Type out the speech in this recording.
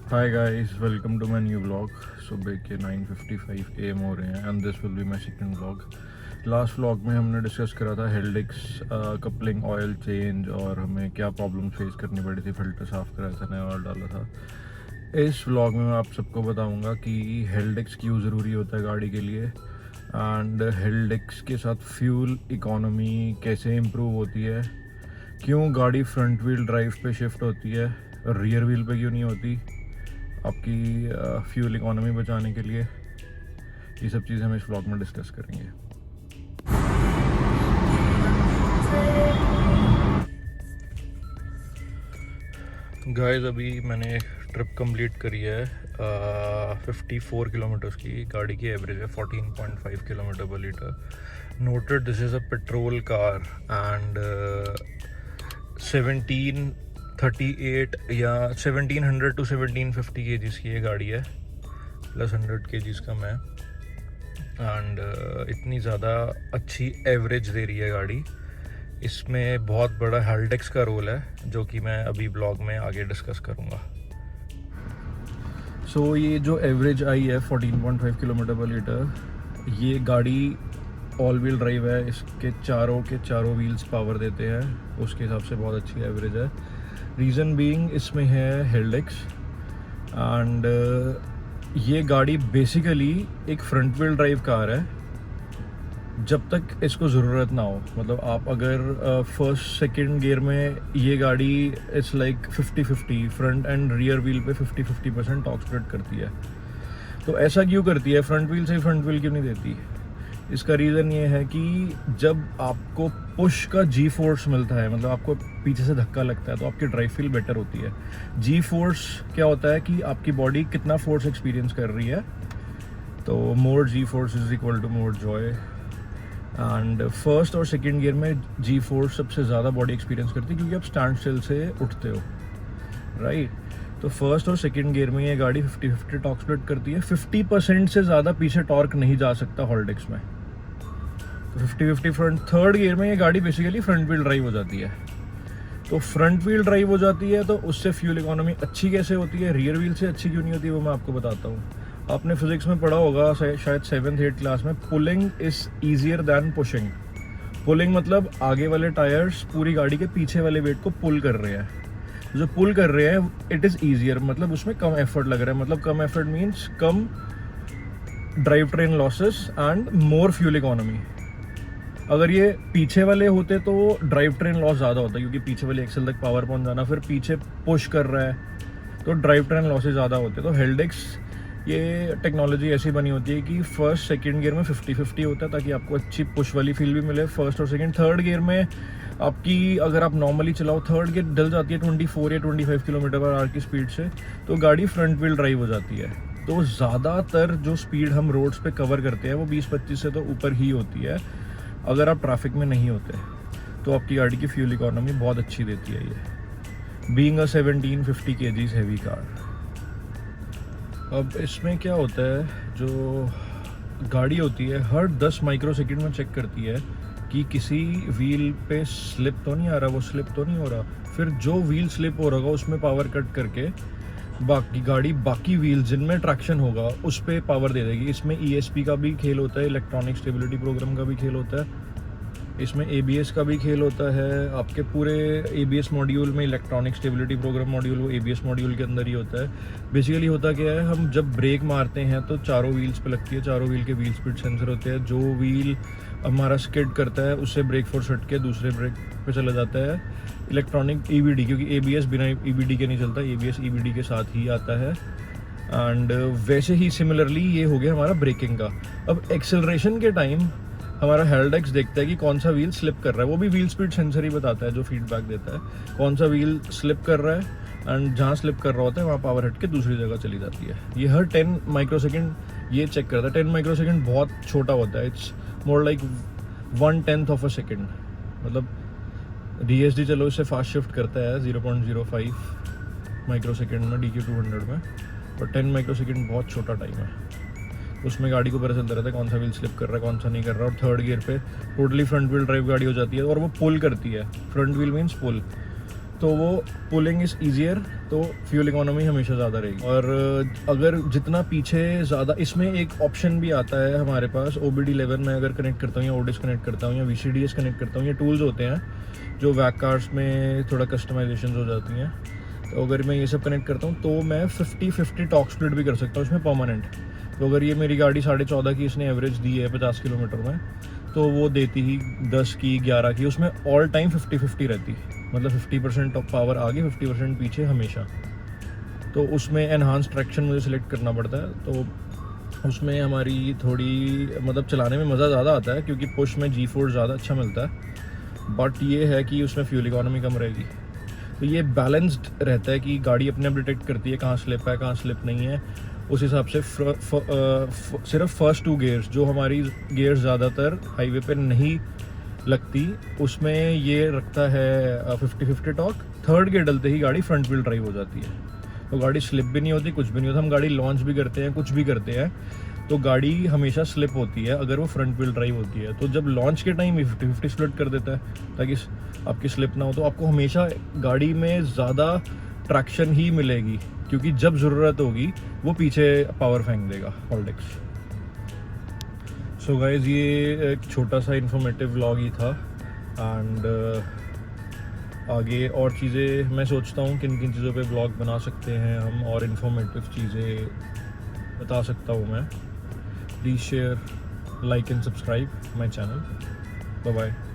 Hi guys, welcome to my new vlog. सुबह के 9:55 AM हो रहे हैं and this will be my second vlog. Last vlog में हमने डिस्कस करा था हेल्डिक्स कपलिंग ऑयल चेंज और हमें क्या प्रॉब्लम फेस करनी पड़ी थी, फिल्टर साफ़ कराया था, नया ऑयल डाला था। इस व्लॉग में मैं आप सबको बताऊंगा कि हेल्डिक्स क्यों ज़रूरी होता है गाड़ी के लिए एंड हेल्डिक्स के साथ फ्यूल इकोनॉमी कैसे इम्प्रूव होती है, क्यों गाड़ी फ्रंट व्हील ड्राइव पे शिफ्ट होती है, रियर व्हील पे क्यों नहीं होती, आपकी फ्यूल इकोनॉमी बचाने के लिए। ये सब चीज़ें हम इस व्लॉग में डिस्कस करेंगे। गाइस, अभी मैंने ट्रिप कंप्लीट करी है 54 किलोमीटर्स की। गाड़ी की एवरेज है 14.5 किलोमीटर पर litre. Noted this is a petrol car and 1738 या 1700 to 1750 kgs की ये गाड़ी है, प्लस 100 kgs कम है एंड इतनी ज़्यादा अच्छी एवरेज दे रही है गाड़ी। इसमें बहुत बड़ा हेल्डिक्स का रोल है जो कि मैं अभी ब्लॉग में आगे डिस्कस करूँगा। सो ये जो एवरेज आई है 14.5 किलोमीटर पर लीटर, ये गाड़ी ऑल व्हील ड्राइव है, इसके चारों व्हील्स पावर देते हैं, उसके हिसाब से बहुत अच्छी एवरेज है। रीज़न बीइंग इसमें है हेल्डिक्स एंड ये गाड़ी बेसिकली एक फ्रंट व्हील ड्राइव कार है जब तक इसको ज़रूरत ना हो। मतलब आप अगर फर्स्ट सेकंड गियर में ये गाड़ी it's like 50-50 front end rear wheel पे 50-50% टॉर्क स्प्लिट करती है। तो ऐसा क्यों करती है, फ्रंट व्हील से फ्रंट व्हील क्यों नहीं देती? इसका रीज़न ये है कि जब आपको पुश का जी फोर्स मिलता है, मतलब आपको पीछे से धक्का लगता है, तो आपकी ड्राइव फील बेटर होती है। जी फोर्स क्या होता है कि आपकी बॉडी कितना फोर्स एक्सपीरियंस कर रही है, तो more G force is equal to more joy. And first और सेकेंड गियर में जी फोर्स सबसे ज़्यादा बॉडी एक्सपीरियंस करती है क्योंकि आप स्टैंड स्टिल से उठते हो, राइट। तो फर्स्ट और सेकेंड गियर में ये गाड़ी 50-50 टॉर्क स्प्लिट करती है। 50% से ज़्यादा पीछे टॉर्क नहीं जा सकता हेल्डिक्स में, तो 50-50 फ्रंट। थर्ड गियर में ये गाड़ी बेसिकली फ्रंट व्हील ड्राइव हो जाती है। तो फ्रंट व्हील ड्राइव हो जाती है तो उससे फ्यूल इकोनॉमी अच्छी कैसे होती है, रियर व्हील से अच्छी क्यों नहीं होती, वो मैं आपको बताता हूँ। आपने फिजिक्स में पढ़ा होगा शायद 7th-8th क्लास में, pulling is easier than pushing. Pulling मतलब आगे वाले टायर्स पूरी गाड़ी के पीछे वाले वेट को पुल कर रहे हैं। जो पुल कर रहे हैं इट इज़ ईजियर, मतलब उसमें कम एफर्ट लग रहा है। मतलब कम एफर्ट मीन्स कम drive train losses and more fuel economy. अगर ये पीछे वाले होते तो ड्राइव ट्रेन लॉस ज़्यादा होता, क्योंकि पीछे वाले एक्सेल तक पावर पहुंच जाना, फिर पीछे पुश कर रहा है तो ड्राइव ट्रेन लॉसेज ज़्यादा होते। तो हेल्डिक्स ये टेक्नोलॉजी ऐसी बनी होती है कि फर्स्ट सेकंड गियर में 50-50 होता है ताकि आपको अच्छी पुश वाली फील भी मिले फर्स्ट और सेकंड। थर्ड गियर में आपकी अगर आप नॉर्मली चलाओ, थर्ड गियर डल जाती है 24 या 25 किलोमीटर पर आवर की स्पीड से, तो गाड़ी फ्रंट व्हील ड्राइव हो जाती है। तो ज़्यादातर जो स्पीड हम रोड्स पे कवर करते हैं वो 20-25 से तो ऊपर ही होती है अगर आप ट्रैफिक में नहीं होते। तो आपकी गाड़ी की फ्यूल इकोनॉमी बहुत अच्छी देती है ये, being a 1750 kgs heavy car. अब इसमें क्या होता है, जो गाड़ी होती है हर 10 माइक्रो सेकेंड में चेक करती है कि किसी व्हील पे स्लिप तो नहीं आ रहा, वो स्लिप तो नहीं हो रहा। फिर जो व्हील स्लिप हो रहा होगा उसमें पावर कट करके बाकी व्हील जिनमें ट्रैक्शन होगा उस पर पावर दे देगी। इसमें ESP का भी खेल होता है, इलेक्ट्रॉनिक स्टेबिलिटी प्रोग्राम का भी खेल होता है, इसमें ABS का भी खेल होता है। आपके पूरे ABS मॉड्यूल में इलेक्ट्रॉनिक स्टेबिलिटी प्रोग्राम मॉड्यूल वो ABS मॉड्यूल के अंदर ही होता है। बेसिकली होता क्या है, हम जब ब्रेक मारते हैं तो चारों व्हील्स पे लगती है, चारों व्हील के व्हील स्पीड सेंसर होते हैं। जो व्हील हमारा स्किड करता है उससे ब्रेक फोर्स हट के दूसरे ब्रेक पे चला जाता है इलेक्ट्रॉनिक EBD, क्योंकि ABS बिना EBD के नहीं चलता, ABS EBD के साथ ही आता है। एंड वैसे ही सिमिलरली ये हो गया हमारा ब्रेकिंग का। अब एक्सेलरेशन के टाइम हमारा हेल्डिक्स देखता है कि कौन सा व्हील स्लिप कर रहा है, वो भी व्हील स्पीड सेंसर ही बताता है जो फीडबैक देता है कौन सा व्हील स्लिप कर रहा है। एंड जहाँ स्लिप कर रहा होता है वहाँ पावर हट के दूसरी जगह चली जाती है। ये हर 10 माइक्रो सेकेंड ये चेक करता है। 10 माइक्रो सेकेंड बहुत छोटा होता है, it's more like 1/10 of a second. मतलब DSD चलो इससे फास्ट शिफ्ट करता है 0.05 माइक्रो सेकेंड में DQ200 में, पर 10 माइक्रो सेकेंड बहुत छोटा टाइम है। उसमें गाड़ी को पता चलता रहता है कौन सा व्हील स्लिप कर रहा है, कौन सा नहीं कर रहा। और थर्ड गियर पे टोटली फ्रंट व्हील ड्राइव गाड़ी हो जाती है और वो पुल करती है। फ्रंट व्हील मीन्स पुल, तो वो पुलिंग इज़ ईजियर, तो फ्यूल इकोनॉमी हमेशा ज़्यादा रहेगी। और अगर जितना पीछे ज़्यादा, इसमें एक ऑप्शन भी आता है हमारे पास, OBD11 में अगर कनेक्ट करता हूँ या ODIS कनेक्ट करता हूँ या VCDS कनेक्ट करता हूँ, ये टूल्स होते हैं जो वैक कार्स में थोड़ा कस्टमाइजेशन हो जाती हैं। तो अगर मैं ये सब कनेक्ट करता हूँ तो मैं 50-50 टॉर्क स्प्लिट भी कर सकता हूँ इसमें परमानेंट। तो अगर ये मेरी गाड़ी 14.5 की इसने एवरेज दी है 50 किलोमीटर में, तो वो देती ही 10 की 11 की, उसमें ऑल टाइम 50-50 रहती, मतलब 50% ऑफ पावर आगे 50% पीछे हमेशा। तो उसमें एनहांस ट्रैक्शन मुझे सिलेक्ट करना पड़ता है, तो उसमें हमारी थोड़ी मतलब चलाने में मज़ा ज़्यादा आता है क्योंकि पुश में जी फोर्स ज़्यादा अच्छा मिलता है। बट ये है कि उसमें फ्यूल इकोनॉमी कम रहेगी। तो ये बैलेंस्ड रहता है कि गाड़ी अपने आप डिटेक्ट करती है कहाँ स्लिप है कहाँ स्लिप नहीं है, उस हिसाब से सिर्फ फर्स्ट 2 गियर्स, जो हमारी गियर्स ज़्यादातर हाईवे पे नहीं लगती, उसमें ये रखता है 50-50 टॉर्क। थर्ड गियर डलते ही गाड़ी फ्रंट व्हील ड्राइव हो जाती है, तो गाड़ी स्लिप भी नहीं होती, कुछ भी नहीं होता। हम गाड़ी लॉन्च भी करते हैं, कुछ भी करते हैं, तो गाड़ी हमेशा स्लिप होती है अगर वो फ्रंट व्हील ड्राइव होती है। तो जब लॉन्च के टाइम भी 50-50 स्प्लिट कर देता है ताकि आपकी स्लिप ना हो। तो आपको हमेशा गाड़ी में ज़्यादा ट्रैक्शन ही मिलेगी क्योंकि जब ज़रूरत होगी वो पीछे पावर फेंक देगा हॉल्डेक्स। सो गाइज, ये एक छोटा सा इन्फॉर्मेटिव व्लॉग ही था। एंड आगे और चीज़ें मैं सोचता हूँ किन किन चीज़ों पे व्लॉग बना सकते हैं हम, और इन्फॉर्मेटिव चीज़ें बता सकता हूँ मैं। Please share, like and subscribe my channel. Bye bye.